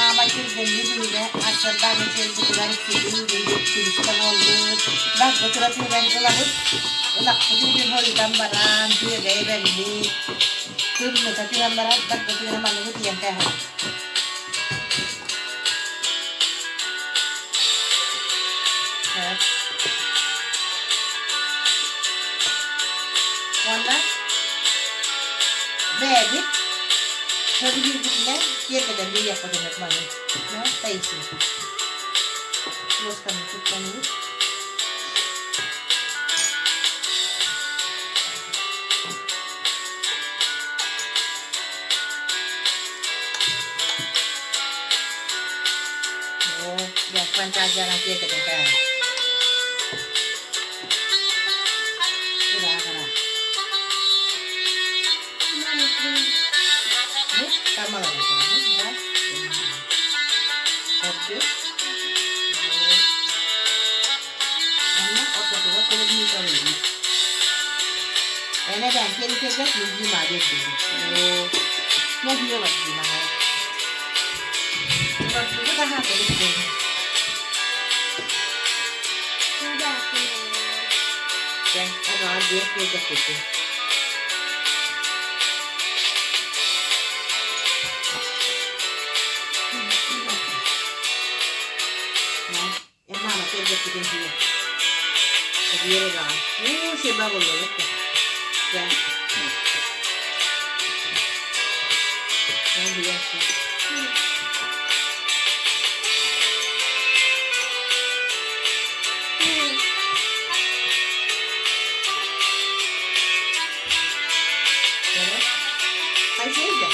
Ama çizgili böyle aslında ne çizgiler çizgili böyle çizgiler oldu. Bak bu tarafı ben kullanıp ulak bir holidan baran diye belli. Tüm mutlu baran bak bu tarafı malu diye teh. Valla beğendik. Tabii bir bütüne yemeden bir yapmadım etmanı. Ne? Dayısın. Boskanı tutmanı. Ya pancajaran dia ketika sudah kena. Ini sama lagi ini ras. Oke. Ini otak kita perlu dikali. Ini kan kira-kira tinggi macam tu. Oh, mau dia lagi mana? Sebab tu dah ada tu. Then around the edge of the kitchen. And Mama said that you can hear. The year around. Oh, she bubbled it. Yeah. And yes. I say that.